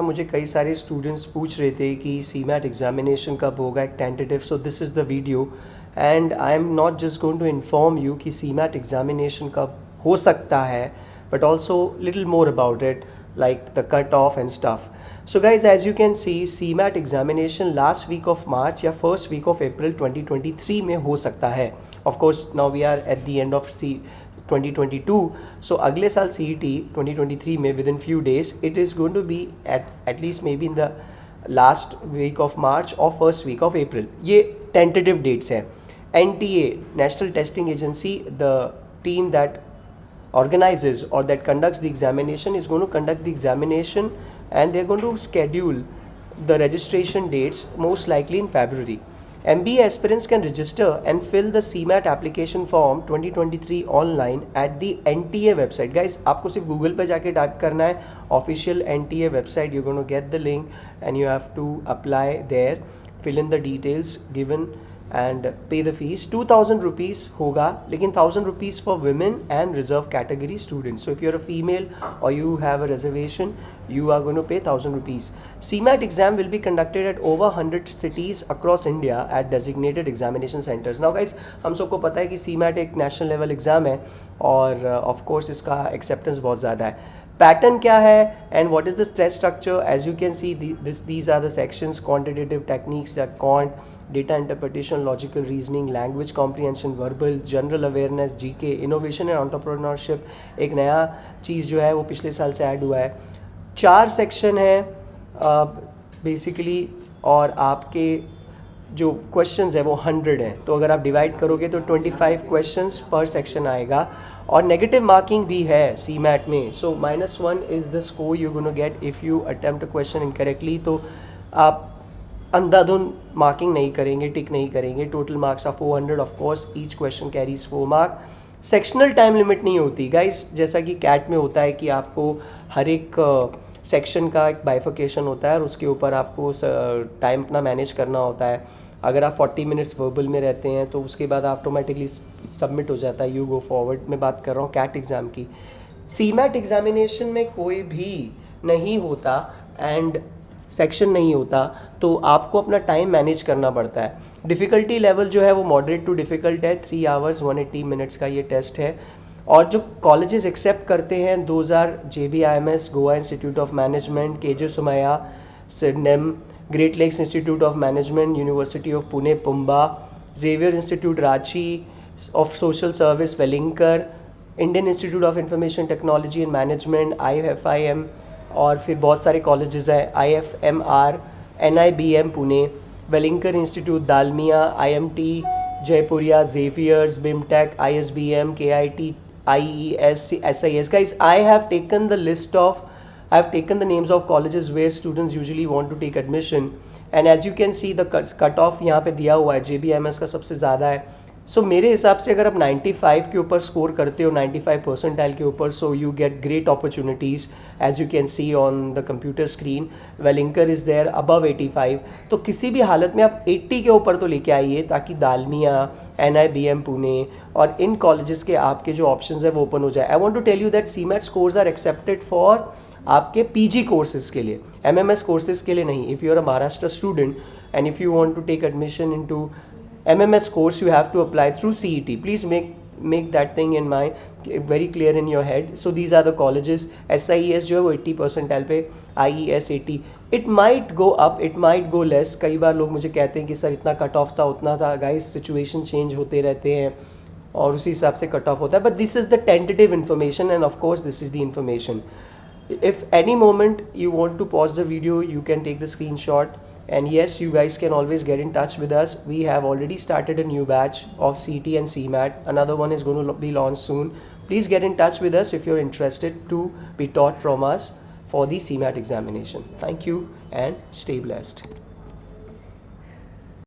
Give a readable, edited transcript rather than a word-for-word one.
मुझे कई सारे स्टूडेंट्स पूछ रहे थे कि सीमैट एग्जामिनेशन कब होगा, एक tentative. So this is the video and I am not just going to inform you कि सीमैट एग्जामिनेशन कब हो सकता है, but also little more about it, like the cutoff and stuff. So guys, as you can see, CMAT examination last week of March या first week of April 2023 में हो सकता है. Of course now we are at the end of 2022, so अगले साल CET 2023 में within few days it is going to be at least maybe in the last week of March or first week of April. ये tentative dates हैं. NTA, National Testing Agency, the team that organizes or that conducts the examination is going to conduct the examination, and they're going to schedule the registration dates most likely in February. MBA aspirants can register and fill the CMAT application form 2023 online at the NTA website. Guys, आपको सिर्फ Google पे जाके type करना है official NTA website. You're going to get the link and you have to apply there, fill in the details given and pay the fees. 2000 rupees होगा, लेकिन 1000 rupees for women and reserve category students. So if you're a female or you have a reservation, you are going to pay 1000 rupees. CMAT exam will be conducted at over 100 cities across India at designated examination centers. Now guys, हम सबको पता है कि CMAT एक national level exam है और of course इसका acceptance बहुत ज़्यादा है. पैटर्न क्या है and what is the test structure? As you can see these are the sections: quantitative techniques या quant, data interpretation, logical reasoning, language comprehension, verbal, general awareness, GK, innovation and entrepreneurship. एक नया चीज़ जो है वो पिछले साल से ऐड हुआ है. 4 सेक्शन है बेसिकली और आपके जो क्वेश्चंस है वो 100 हैं. तो अगर आप डिवाइड करोगे तो 25 क्वेश्चंस पर सेक्शन आएगा और नेगेटिव मार्किंग भी है CMAT में. So -1 is the score you gonna get if you attempt a question incorrectly. तो आप अंधाधुन मार्किंग नहीं करेंगे, टिक नहीं करेंगे. Total marks are 400. Of course each question carries 4 mark. Sectional time limit नहीं होती गाइस, जैसा कि कैट में होता है कि आपको हर एक सेक्शन का एक बाइफिकेशन होता है और उसके ऊपर आपको टाइम अपना मैनेज करना होता है. अगर आप 40 मिनट्स वर्बल में रहते हैं तो उसके बाद ऑटोमेटिकली सबमिट हो जाता है, यू गो फॉरवर्ड. मैं बात कर रहा हूँ कैट एग्ज़ाम की. CMAT एग्जामिनेशन में कोई भी नहीं होता एंड सेक्शन नहीं होता, तो आपको अपना टाइम मैनेज करना पड़ता है. डिफ़िकल्टी लेवल जो है वो मॉडरेट टू डिफ़िकल्ट है. 3 hours 180 minutes का ये टेस्ट है. और जो कॉलेजेस एक्सेप्ट करते हैं 2000 JBIMS, Goa institute of management, KJ Somaiya, SIDNEM, great lakes institute of management, university of Pune PUMBA, Xavier institute Ranchi of social service Welingkar, Indian institute of information technology and management IFIM, और फिर बहुत सारे colleges हैं IFMR, NIBM Pune, Welingkar institute Dalmia, IMT Jaipuria, Xavier's, BIMTech, ISBM, KIT, IES, SIS. Guys, I have taken the names of colleges where students usually want to take admission, and as you can see the cut off यहाँ पे दिया हुआ है. JBMS का सबसे ज़्यादा है. सो मेरे हिसाब से अगर आप 95 के ऊपर स्कोर करते हो, 95 परसेंटाइल के ऊपर, so you get great opportunities as you can see on the computer screen. Welingkar is there above 85. तो किसी भी हालत में आप 80 के ऊपर तो लेके आइए ताकि दालमिया, NIBM पुणे और इन कॉलेजेस के आपके जो ऑप्शंस है वो ओपन हो जाए. I want to tell you that CMAT scores are accepted for आपके PG कोर्सेज के लिए, MMS कोर्सेज के लिए नहीं. If you are a Maharashtra student and if you want to take admission into MMS course, you have to apply through CET. Please make that thing in mind, very clear in your head. So these are the colleges. SIES जो है वो 80 percentile पे, IES 80. It might go up, it might go less. कई बार लोग मुझे कहते हैं कि सर इतना कट ऑफ था, उतना था. गाइस, सिचुएशन चेंज होते रहते हैं और उसी हिसाब से कट ऑफ होता है. But this is the tentative information end of course this is the information. If any moment you want to pause the video, you can take the screenshot. And yes, you guys can always get in touch with us. We have already started a new batch of CT and CMAT. Another one is going to be launched soon. Please get in touch with us if you're interested to be taught from us for the CMAT examination. Thank you and stay blessed.